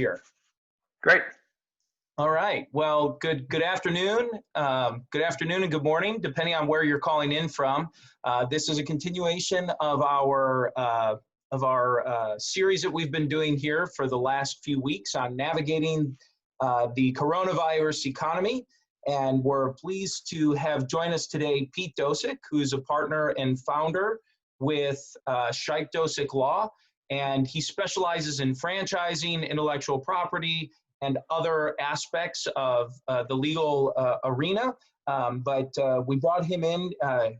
year? Great. All right. Well, good afternoon. Good afternoon and good morning, depending on where you're calling in from. This is a continuation of our series that we've been doing here for the last few weeks on navigating the coronavirus economy. And we're pleased to have join us today Pete Dosik, who's a partner and founder with Shipe Dosik Law. And he specializes in franchising, intellectual property, and other aspects of the legal arena. But we brought him in,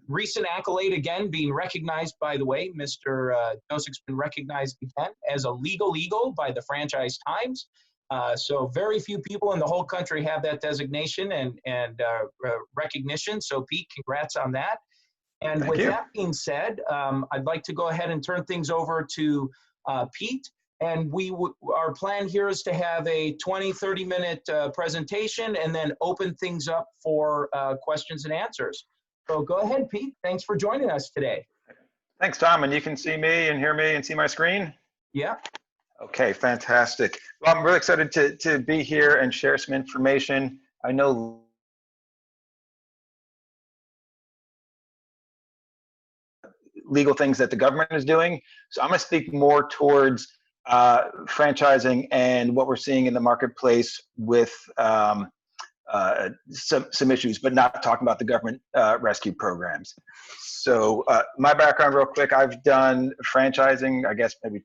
recent accolade again, being recognized, by the way. Mr. Dosik's been recognized again as a legal eagle by the Franchise Times. So very few people in the whole country have that designation and recognition. So Pete, congrats on that. And with that being said, I'd like to go ahead and turn things over to Pete. And our plan here is to have a 20-30 minute presentation and then open things up for questions and answers. So go ahead, Pete. Thanks for joining us today. Thanks, Tom. And you can see me and hear me and see my screen? Yeah. Okay, fantastic. Well, I'm really excited to be here and share some information. I know legal things that the government is doing. So I'm going to speak more towards franchising and what we're seeing in the marketplace with some issues, but not talking about the government rescue programs. So my background real quick, I've done franchising, I guess maybe,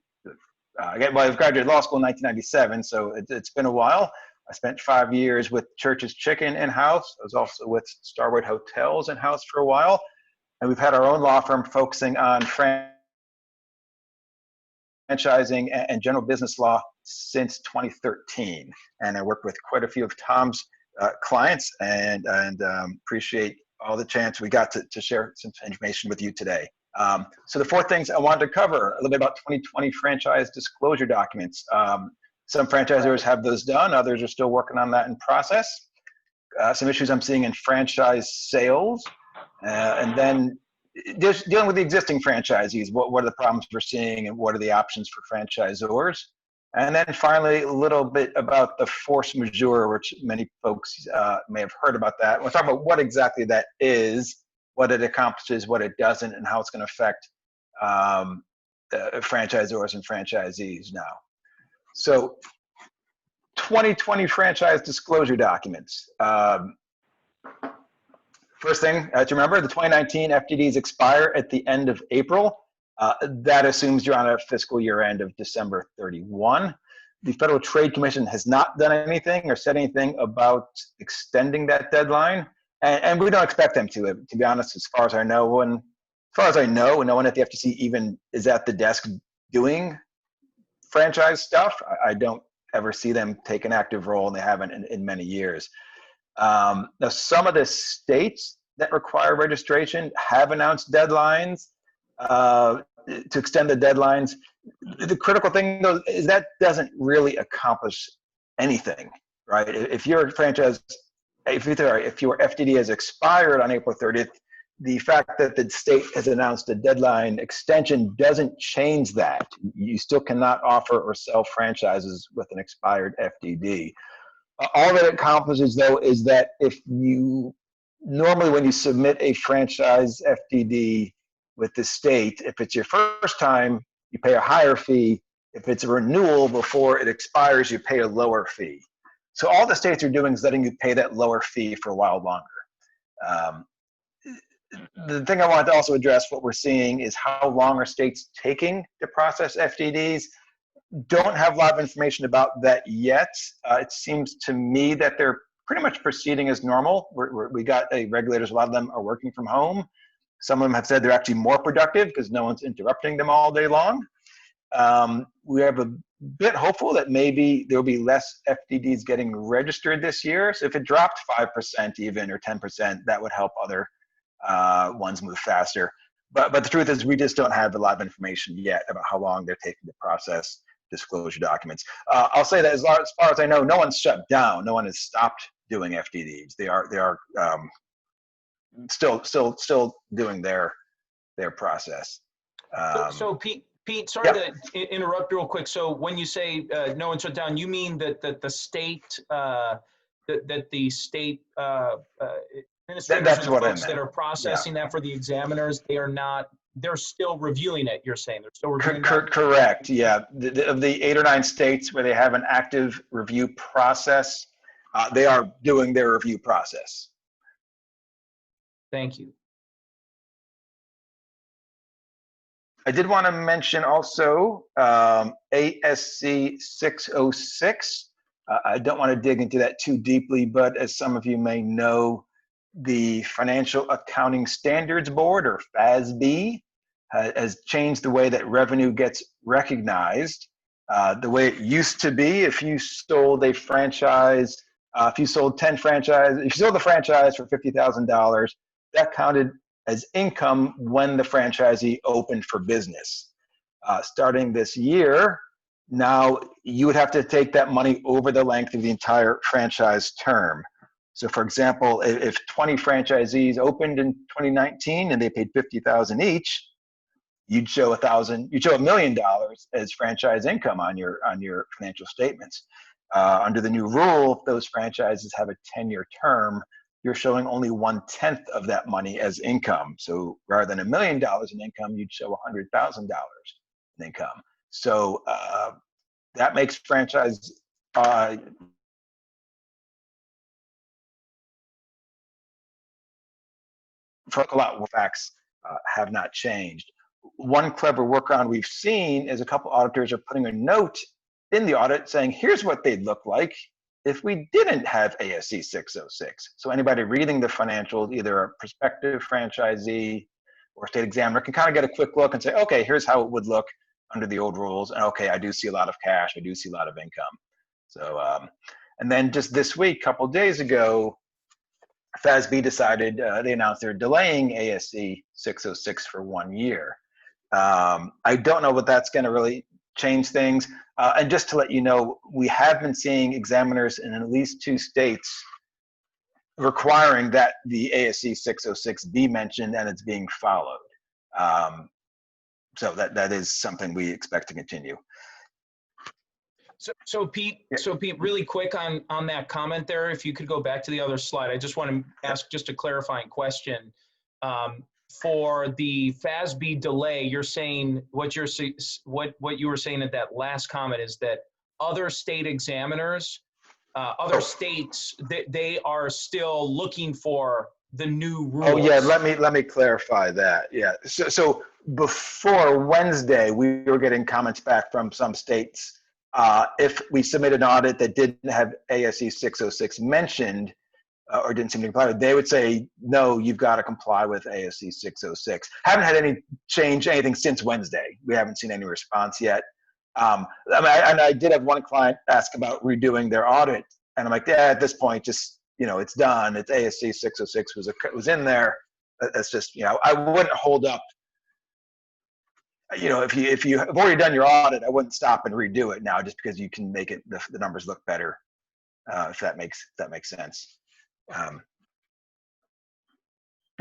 I've graduated law school in 1997, so it's been a while. I spent 5 years with Church's Chicken in-house. I was also with Starwood Hotels in-house for a while. And we've had our own law firm focusing on franchising and general business law since 2013. And I work with quite a few of Tom's clients and appreciate all the chance we got to share some information with you today. So the 4 things I wanted to cover, a little bit about 2020 franchise disclosure documents. Some franchisors have those done, others are still working on that in process. Some issues I'm seeing in franchise sales, and then just dealing with the existing franchisees, what are the problems we're seeing and what are the options for franchisors? And then finally, a little bit about the force majeure, which many folks may have heard about that. We'll talk about what exactly that is, what it accomplishes, what it doesn't, and how it's going to affect franchisors and franchisees now. So 2020 franchise disclosure documents. First thing to remember, the 2019 FDDs expire at the end of April. That assumes you're on a fiscal year end of December 31. The Federal Trade Commission has not done anything or said anything about extending that deadline. And we don't expect them to be honest, as far as I know. And as far as I know, no one at the FTC even is at the desk doing franchise stuff. I don't ever see them take an active role, and they haven't in many years. Now, some of the states that require registration have announced deadlines to extend the deadlines. The critical thing, though, is that doesn't really accomplish anything, right? If your franchise, if your FDD has expired on April 30th, the fact that the state has announced a deadline extension doesn't change that. You still cannot offer or sell franchises with an expired FDD. All that it accomplishes, though, is that if you normally when you submit a franchise FDD with the state, if it's your first time, you pay a higher fee. If it's a renewal before it expires, you pay a lower fee. So all the states are doing is letting you pay that lower fee for a while longer. The thing I wanted to also address, what we're seeing is how long are states taking to process FDDs. Don't have a lot of information about that yet. It seems to me that they're pretty much proceeding as normal. We got regulators, a lot of them are working from home. Some of them have said they're actually more productive because no one's interrupting them all day long. We have a bit hopeful that maybe there'll be less FDDs getting registered this year. So if it dropped 5% even or 10%, that would help other ones move faster. But the truth is we just don't have a lot of information yet about how long they're taking to process disclosure documents. I'll say that as far as I know, no one's shut down. No one has stopped doing FDDs. They are still doing their process. So Pete, Pete, sorry Yep. to interrupt real quick. So when you say no one shut down, you mean that the state that the state administrators or That's the what I folks that meant. are Yeah. processing that for the examiners, they are not. They're still reviewing it. You're saying they're still reviewing that? Correct. Yeah. Of the 8 or 9 states where they have an active review process, they are doing their review process. Thank you. I did want to mention also ASC 606. I don't want to dig into that too deeply, but as some of you may know, the Financial Accounting Standards Board, or FASB, has changed the way that revenue gets recognized. The way it used to be, if you sold a franchise, if you sold 10 franchises, if you sold the franchise for $50,000, that counted as income when the franchisee opened for business. Starting this year, now you would have to take that money over the length of the entire franchise term. So for example, if 20 franchisees opened in 2019 and they paid $50,000 each, you'd show $1 million as franchise income on your financial statements. Under the new rule, if those franchises have a 10-year term, you're showing only 1/10 of that money as income. So rather than $1 million in income, you'd show $100,000 in income. So that makes franchise for a lot of facts have not changed. One clever workaround we've seen is a couple auditors are putting a note in the audit saying, here's what they'd look like if we didn't have ASC 606. So anybody reading the financials, either a prospective franchisee or state examiner, can kind of get a quick look and say, okay, here's how it would look under the old rules. And okay, I do see a lot of cash, I do see a lot of income. So, and then just this week, a couple days ago, FASB decided, they announced they're delaying ASC 606 for 1 year. I don't know what that's going to really change things. And just to let you know, we have been seeing examiners in at least 2 states requiring that the ASC 606 be mentioned, and it's being followed. So that is something we expect to continue. So Pete, really quick on that comment there, if you could go back to the other slide, I just want to ask just a clarifying question. For the FASB delay, you're saying what you were saying at that last comment is that other state examiners, other states, they are still looking for the new rules. Oh yeah, let me clarify that. Yeah, so before Wednesday, we were getting comments back from some states. If we submitted an audit that didn't have ASC 606 mentioned or didn't seem to comply, they would say, no, you've got to comply with ASC 606. Haven't had anything since Wednesday. We haven't seen any response yet. I did have one client ask about redoing their audit, and I'm like, yeah, at this point, just, it's done. It's ASC 606 was in there. It's just, I wouldn't hold up. If you have already done your audit, I wouldn't stop and redo it now just because you can make it the numbers look better, if that makes sense.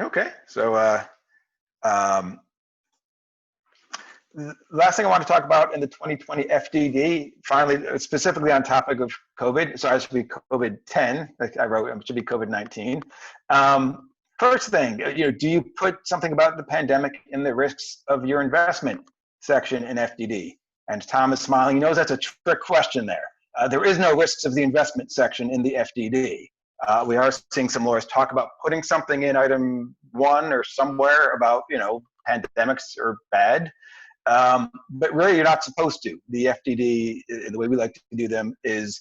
Okay, so last thing I want to talk about in the 2020 FDD, finally, specifically on topic of COVID. So it should be COVID-10. Like I wrote, it should be COVID-19. First thing, do you put something about the pandemic in the risks of your investment section in FDD? And Tom is smiling. He knows that's a trick question there. There is no risks of the investment section in the FDD. We are seeing some lawyers talk about putting something in item 1 or somewhere about, pandemics are bad. But really, you're not supposed to. The FDD, the way we like to do them is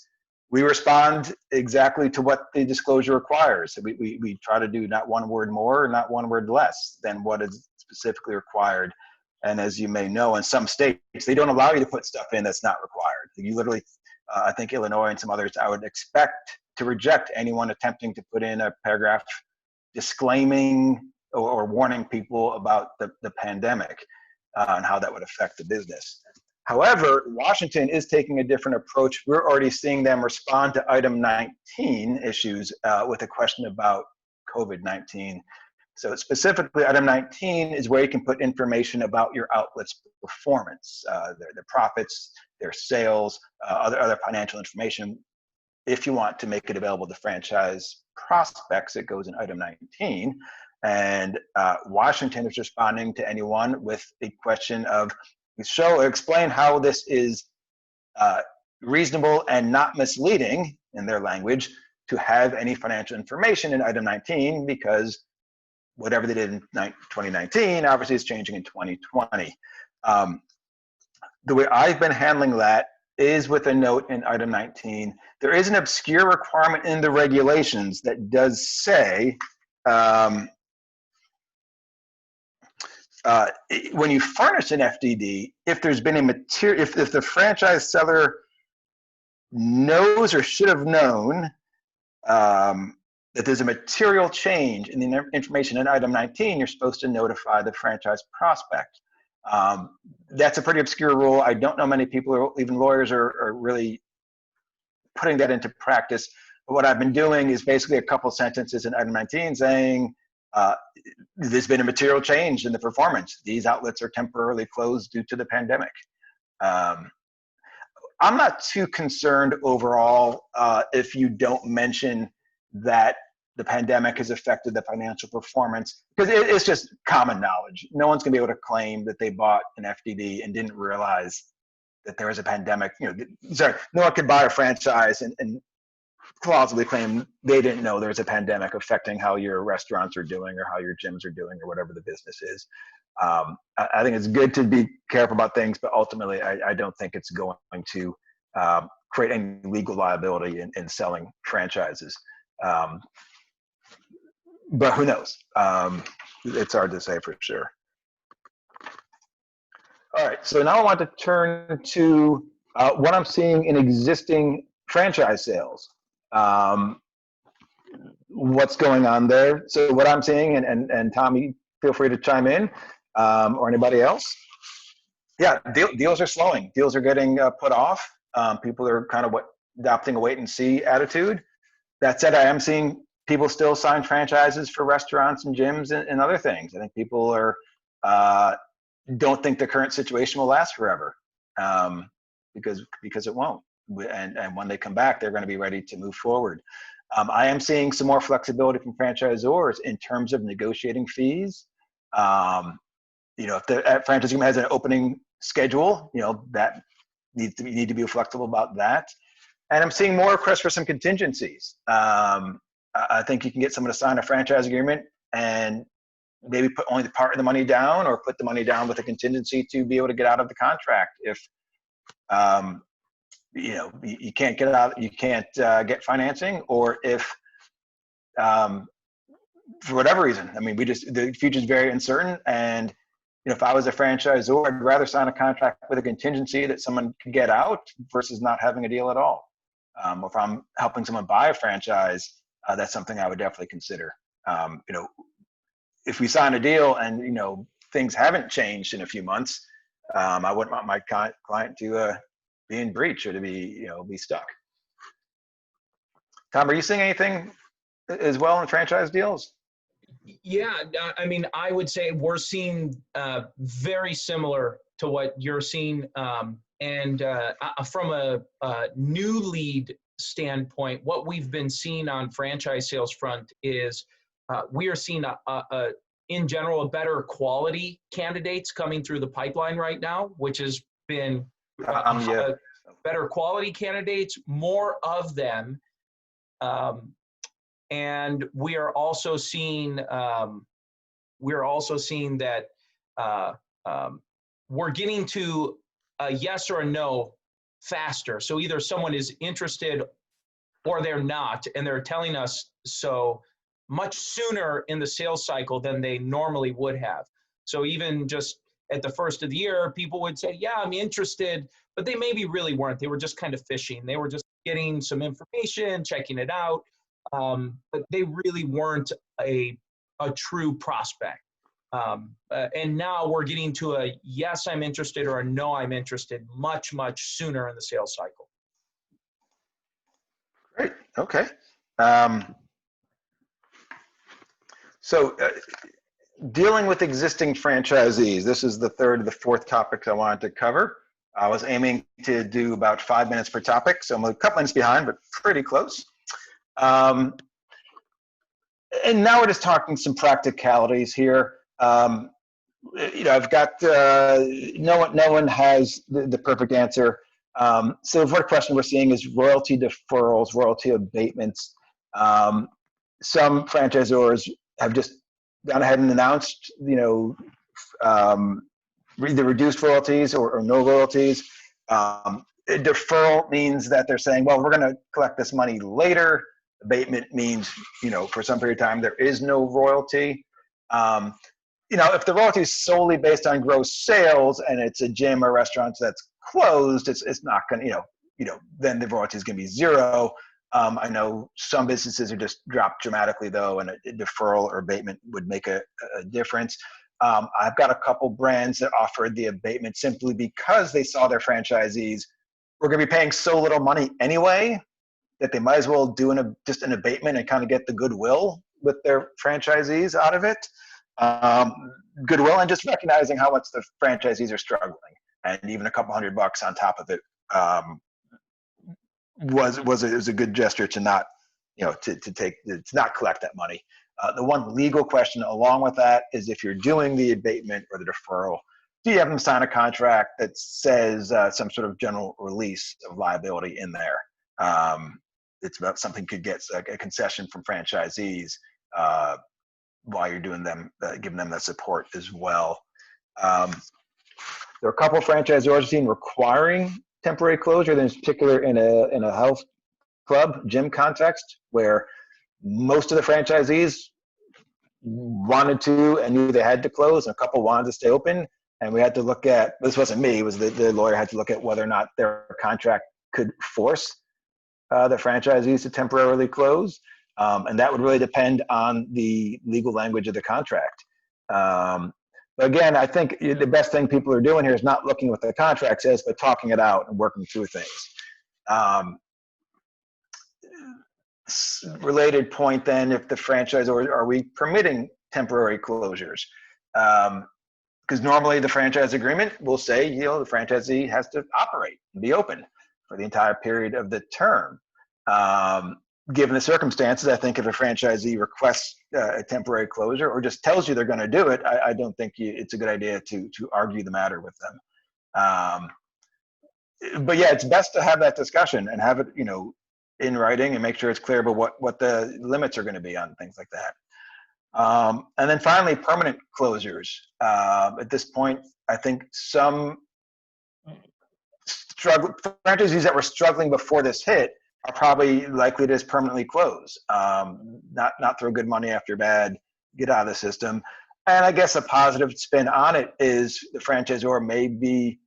we respond exactly to what the disclosure requires. So we try to do not one word more, not one word less than what is specifically required. And as you may know, in some states, they don't allow you to put stuff in that's not required. You literally, I think Illinois and some others, I would expect to reject anyone attempting to put in a paragraph disclaiming or warning people about the pandemic and how that would affect the business. However, Washington is taking a different approach. We're already seeing them respond to item 19 issues with a question about COVID-19. So specifically, item 19 is where you can put information about your outlet's performance, their profits, their sales, other financial information. If you want to make it available to franchise prospects, it goes in item 19. And Washington is responding to anyone with a question of explain how this is reasonable and not misleading, in their language, to have any financial information in item 19, because whatever they did in 2019 obviously is changing in 2020. The way I've been handling that is with a note in item 19. There is an obscure requirement in the regulations that does say when you furnish an FDD, if there's been a material, if the franchise seller knows or should have known that there's a material change in the information in item 19, you're supposed to notify the franchise prospect. That's a pretty obscure rule. I don't know many people, or even lawyers, are really putting that into practice. But what I've been doing is basically a couple sentences in item 19 saying, there's been a material change in the performance. These outlets are temporarily closed due to the pandemic. I'm not too concerned overall if you don't mention that the pandemic has affected the financial performance, because it's just common knowledge. No one's gonna be able to claim that they bought an FDD and didn't realize that there was a pandemic. No one could buy a franchise and plausibly claim they didn't know there's a pandemic affecting how your restaurants are doing or how your gyms are doing or whatever the business is. I think it's good to be careful about things, but ultimately I don't think it's going to create any legal liability in selling franchises. But who knows? It's hard to say for sure. All right, so now I want to turn to what I'm seeing in existing franchise sales. What's going on there? So what I'm seeing, and Tommy, feel free to chime in, or anybody else. Yeah, deals are slowing. Deals are getting put off. People are kind of adopting a wait and see attitude. That said, I am seeing people still sign franchises for restaurants and gyms and other things. I think people are don't think the current situation will last forever, because it won't. And when they come back, they're going to be ready to move forward. I am seeing some more flexibility from franchisors in terms of negotiating fees. If the franchise agreement has an opening schedule, that you need to be flexible about that. And I'm seeing more requests for some contingencies. I think you can get someone to sign a franchise agreement and maybe put only the part of the money down, or put the money down with a contingency to be able to get out of the contract if you can't get out, you can't get financing, or if for whatever reason. I mean, the future is very uncertain, and if I was a franchisor, I'd rather sign a contract with a contingency that someone can get out versus not having a deal at all. Or if I'm helping someone buy a franchise, that's something I would definitely consider. If we sign a deal and things haven't changed in a few months, I wouldn't want my client to be in breach or to be stuck. Tom, are you seeing anything as well in franchise deals? Yeah, I mean, I would say we're seeing very similar to what you're seeing. And from a new lead standpoint, what we've been seeing on franchise sales front is we are seeing in general, a better quality candidates coming through the pipeline right now, which has been better quality candidates, more of them. And we are also seeing that we're getting to a yes or a no faster. So either someone is interested or they're not, and they're telling us so much sooner in the sales cycle than they normally would have. So even just at the first of the year, people would say, yeah, I'm interested, but they maybe really weren't. They were just kind of fishing. They were just getting some information, checking it out, but they really weren't a true prospect. And now we're getting to a yes, I'm interested, or a no, I'm interested much, much sooner in the sales cycle. Great. Okay. So dealing with existing franchisees, this is the third of the fourth topics I wanted to cover. I was aiming to do about 5 minutes per topic, so I'm a couple minutes behind, but pretty close. And now we're just talking some practicalities here. I've got no one has the perfect answer. So what question we're seeing is royalty deferrals, royalty abatements. Some franchisors have just gone ahead and announced, either reduced royalties or no royalties. A deferral means that they're saying, well, we're going to collect this money later. Abatement means, for some period of time, there is no royalty. If the royalty is solely based on gross sales and it's a gym or restaurant that's closed, it's not going to, then the royalty is going to be zero. I know some businesses are just dropped dramatically though, and a deferral or abatement would make a difference. I've got a couple brands that offered the abatement simply because they saw their franchisees were going to be paying so little money anyway that they might as well do just an abatement and kind of get the goodwill with their franchisees out of it. Goodwill and just recognizing how much the franchisees are struggling, and even a couple $100 on top of it was a good gesture to not to not collect that money. The one legal question along with that is if you're doing the abatement or the deferral, do you have them sign a contract that says some sort of general release of liability in there? It's about something could get like a concession from franchisees while you're doing giving them that support as well. There are a couple of franchisors I've seen requiring temporary closure, in particular in a health club gym context, where most of the franchisees wanted to and knew they had to close, and a couple wanted to stay open. And we had to look at, this wasn't me, it was the lawyer had to look at whether or not their contract could force the franchisees to temporarily close. And that would really depend on the legal language of the contract. But again, I think the best thing people are doing here is not looking what the contract says, but talking it out and working through things. Related point then, if the franchisor, are we permitting temporary closures? Because normally the franchise agreement will say, the franchisee has to operate and be open for the entire period of the term. Given the circumstances, I think if a franchisee requests a temporary closure or just tells you they're going to do it, I don't think it's a good idea to argue the matter with them. But yeah, it's best to have that discussion and have it, in writing and make sure it's clear about what the limits are going to be on things like that. And then finally, permanent closures. At this point, I think some franchisees that were struggling before this hit are probably likely to just permanently close, not throw good money after bad, get out of the system. And I guess a positive spin on it is the franchisor may be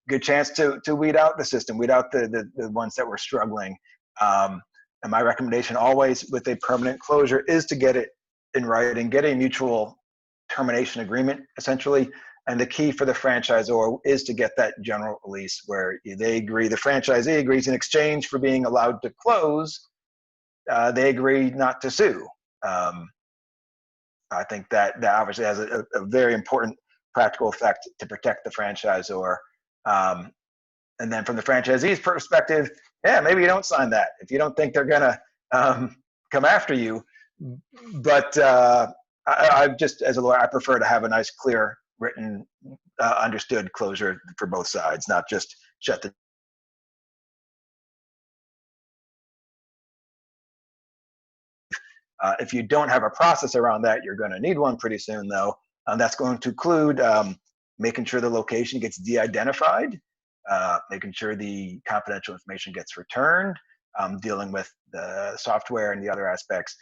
a good chance to weed out the system, weed out the ones that were struggling. And my recommendation always with a permanent closure is to get it in writing, get a mutual termination agreement, essentially. And the key for the franchisor is to get that general release where they agree, the franchisee agrees in exchange for being allowed to close, they agree not to sue. I think that obviously has a very important practical effect to protect the franchisor. And then from the franchisee's perspective, yeah, maybe you don't sign that if you don't think they're gonna come after you. But I just, as a lawyer, I prefer to have a nice, clear, written, understood closure for both sides, not just shut the. If you don't have a process around that, you're going to need one pretty soon, though. That's going to include making sure the location gets de-identified, making sure the confidential information gets returned, dealing with the software and the other aspects.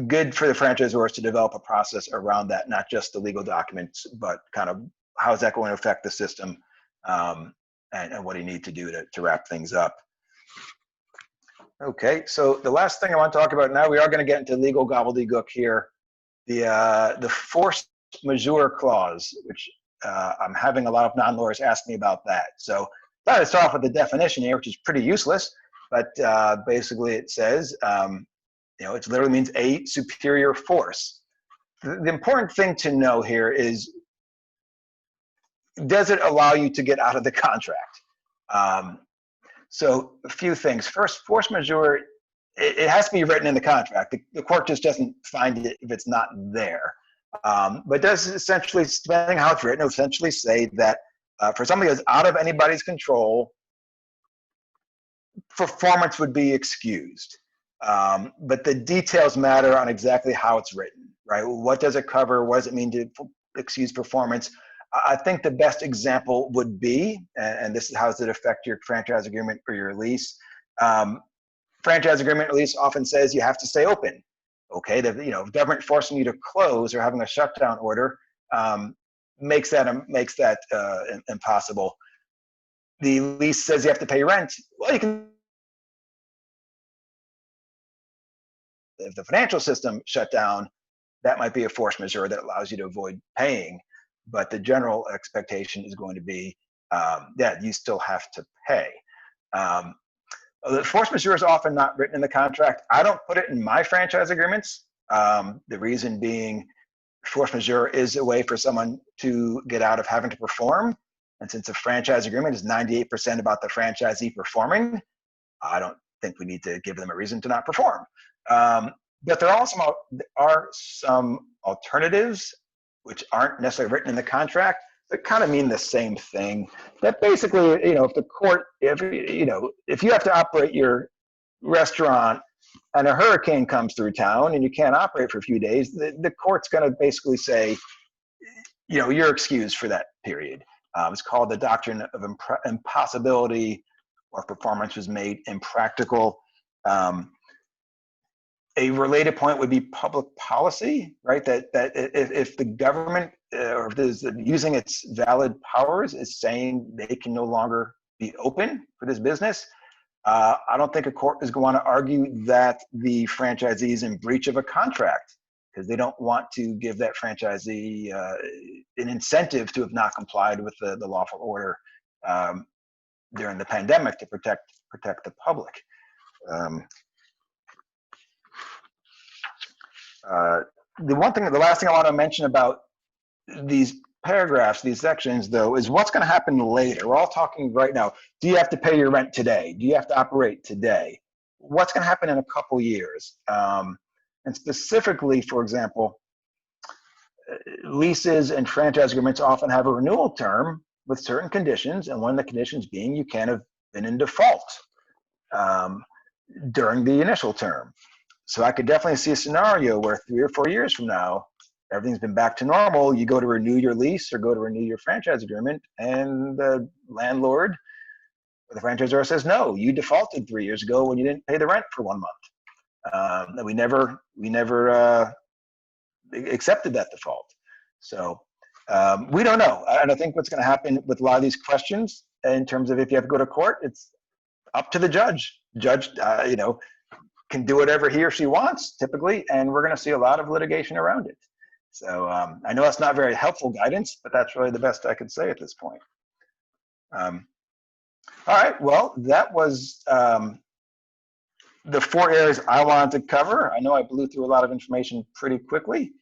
Good for the franchisors to develop a process around that, not just the legal documents, but kind of how is that going to affect the system, and what do you need to do to wrap things up. Okay, so the last thing I want to talk about now, we are going to get into legal gobbledygook here. The force majeure clause, which I'm having a lot of non-lawyers ask me about that. So I thought I'd start off with the definition here, which is pretty useless, but basically it says, It literally means a superior force. The important thing to know here is, does it allow you to get out of the contract? So a few things. First, force majeure, it has to be written in the contract. The court just doesn't find it if it's not there. But does essentially, depending on how it's written, it'll essentially say that for something that's out of anybody's control, performance would be excused. But the details matter on exactly how it's written, right? What does it cover? What does it mean to excuse performance? I think the best example would be, and this is how does it affect your franchise agreement or your lease. Franchise agreement or lease often says you have to stay open. Okay, government forcing you to close or having a shutdown order makes that impossible. The lease says you have to pay rent. Well, you can. If the financial system shut down, that might be a force majeure that allows you to avoid paying. But the general expectation is going to be that you still have to pay. The force majeure is often not written in the contract. I don't put it in my franchise agreements. The reason being, force majeure is a way for someone to get out of having to perform. And since a franchise agreement is 98% about the franchisee performing, I don't think we need to give them a reason to not perform. But there are some alternatives which aren't necessarily written in the contract, but kind of mean the same thing. That basically, if the court, if you have to operate your restaurant and a hurricane comes through town and you can't operate for a few days, the court's going to basically say, you're excused for that period. It's called the doctrine of impossibility, or performance was made impractical. A related point would be public policy, right? That if the government or if there's using its valid powers is saying they can no longer be open for this business, I don't think a court is going to argue that the franchisee is in breach of a contract, because they don't want to give that franchisee an incentive to have not complied with the lawful order during the pandemic to protect the public. The last thing I want to mention about these paragraphs, these sections, though, is what's going to happen later. We're all talking right now. Do you have to pay your rent today? Do you have to operate today? What's going to happen in a couple years? And specifically, for example, leases and franchise agreements often have a renewal term with certain conditions, and one of the conditions being you can't have been in default during the initial term. So I could definitely see a scenario where 3 or 4 years from now, everything's been back to normal. You go to renew your lease or go to renew your franchise agreement, and the landlord or the franchisor says, no, you defaulted 3 years ago when you didn't pay the rent for 1 month. And we never accepted that default. So we don't know. I don't think what's going to happen with a lot of these questions in terms of if you have to go to court, it's up to the judge. Judge, can do whatever he or she wants, typically, and we're going to see a lot of litigation around it. So I know that's not very helpful guidance, but that's really the best I could say at this point. All right, well, that was the 4 areas I wanted to cover. I know I blew through a lot of information pretty quickly.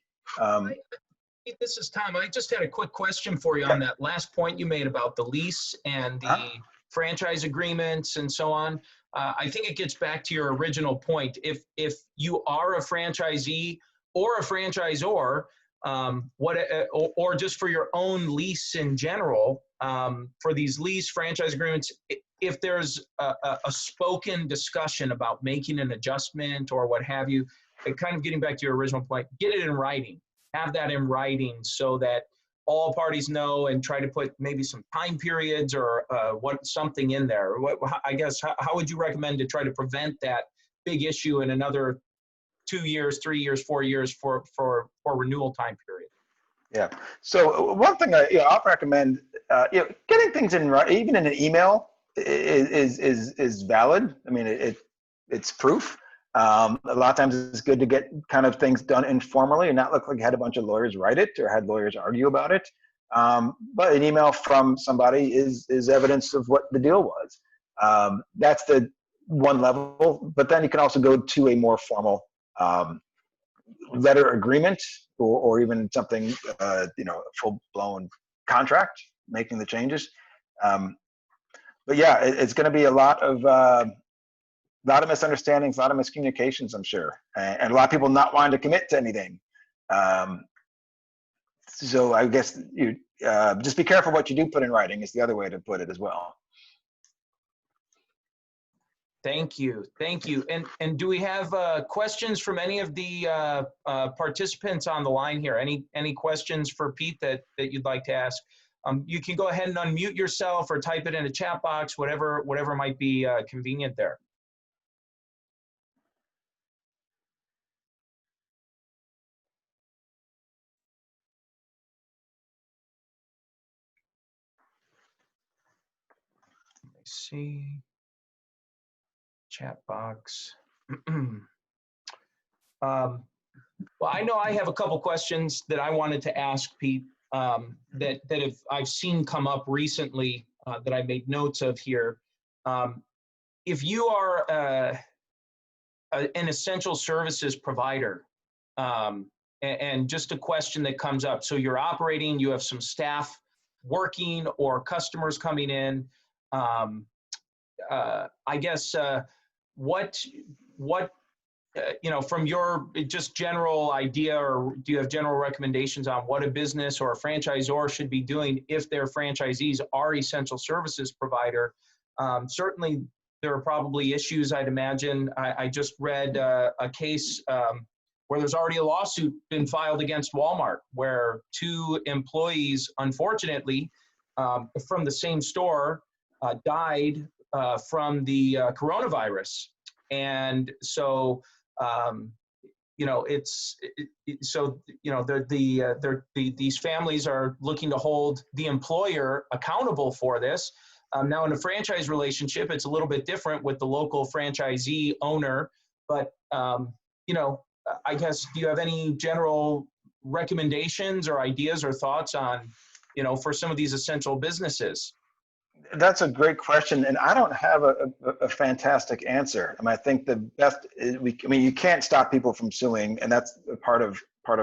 This is Tom. I just had a quick question for you on that last point you made about the lease and the franchise agreements and so on. I think it gets back to your original point. If you are a franchisee or a franchisor, or just for your own lease in general, for these lease franchise agreements, if there's a spoken discussion about making an adjustment or what have you, kind of getting back to your original point, get it in writing. Have that in writing so that all parties know, and try to put maybe some time periods or something in there. How would you recommend to try to prevent that big issue in another 2 years, 3 years, 4 years for renewal time period? Yeah. So one thing I'll recommend, getting things in writing, even in an email, is valid. I mean, it's proof. A lot of times it's good to get kind of things done informally and not look like you had a bunch of lawyers write it or had lawyers argue about it. But an email from somebody is evidence of what the deal was. That's the one level, but then you can also go to a more formal letter agreement or even something, full-blown contract, making the changes. But yeah, it's going to be a lot of misunderstandings, a lot of miscommunications, I'm sure, and a lot of people not wanting to commit to anything. So I guess you just be careful what you do put in writing is the other way to put it as well. Thank you. Thank you. And do we have questions from any of the participants on the line here? Any questions for Pete that you'd like to ask? You can go ahead and unmute yourself or type it in a chat box, whatever might be convenient there. Let's see. Chat box. Well, I know I have a couple questions that I wanted to ask Pete that I've seen come up recently that I made notes of here. If you are an essential services provider, and just a question that comes up, so you're operating, you have some staff working or customers coming in, I guess what from your just general idea, or do you have general recommendations on what a business or a franchisor should be doing if their franchisees are essential services provider? Certainly there are probably issues, I'd imagine. I just read a case where there's already a lawsuit been filed against Walmart, where 2 employees, unfortunately, from the same store died from the coronavirus. And so, these families are looking to hold the employer accountable for this. Now, in a franchise relationship, it's a little bit different with the local franchisee owner. But, I guess, do you have any general recommendations or ideas or thoughts on, for some of these essential businesses? That's a great question, and I don't have a fantastic answer. I mean, I think the best is you can't stop people from suing, and that's a part of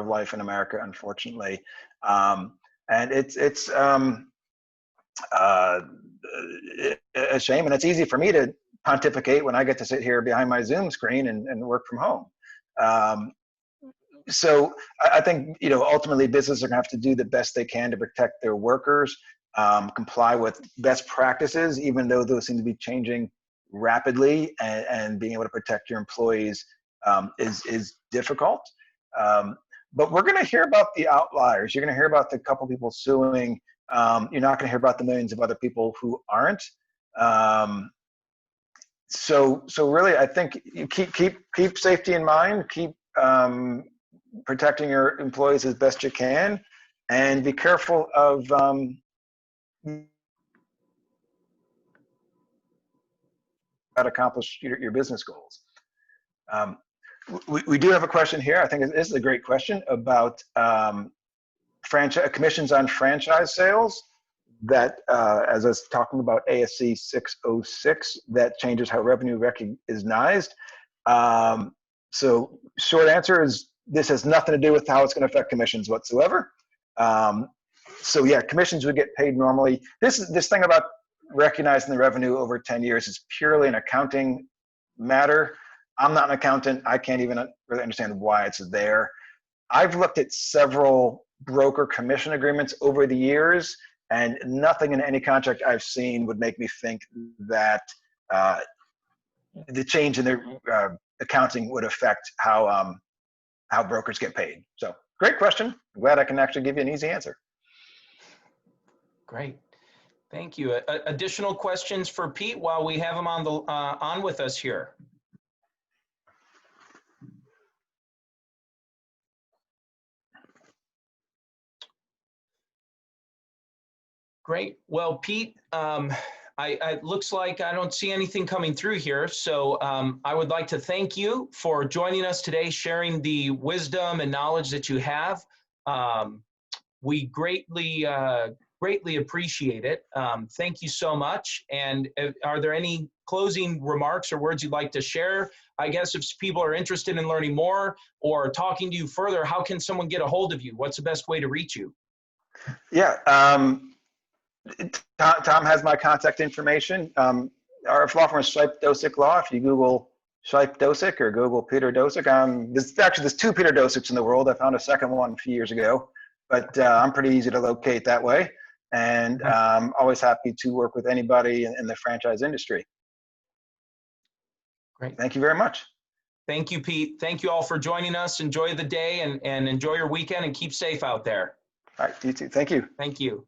life in America, unfortunately. And it's a shame, and it's easy for me to pontificate when I get to sit here behind my Zoom screen and work from home. So I think ultimately businesses are going to have to do the best they can to protect their workers. Comply with best practices, even though those seem to be changing rapidly, and being able to protect your employees is difficult. But we're going to hear about the outliers. You're going to hear about the couple people suing. You're not going to hear about the millions of other people who aren't. So really, I think you keep safety in mind. Keep protecting your employees as best you can, and be careful of accomplish your business goals. We do have a question here. I think this is a great question about commissions on franchise sales. That, as I was talking about ASC 606, that changes how revenue recognized. So short answer is this has nothing to do with how it's going to affect commissions whatsoever. So yeah, commissions would get paid normally. This thing about recognizing the revenue over 10 years is purely an accounting matter. I'm not an accountant. I can't even really understand why it's there. I've looked at several broker commission agreements over the years, and nothing in any contract I've seen would make me think that the change in their accounting would affect how brokers get paid. So great question. I'm glad I can actually give you an easy answer. Great. Thank you. Additional questions for Pete while we have him on with us here? Great. Well, Pete, it looks like I don't see anything coming through here. So I would like to thank you for joining us today, sharing the wisdom and knowledge that you have. We greatly greatly appreciate it. Thank you so much. And are there any closing remarks or words you'd like to share? I guess if people are interested in learning more or talking to you further, how can someone get a hold of you? What's the best way to reach you? Yeah, Tom has my contact information. Our law firm is Shipe Dosik Law. If you Google Shipe Dosik or Google Peter Dosik, there's two Peter Dosiks in the world. I found a second one a few years ago, but I'm pretty easy to locate that way. And always happy to work with anybody in the franchise industry. Great. Thank you very much. Thank you, Pete. Thank you all for joining us. Enjoy the day and enjoy your weekend and keep safe out there. All right, you too. Thank you. Thank you.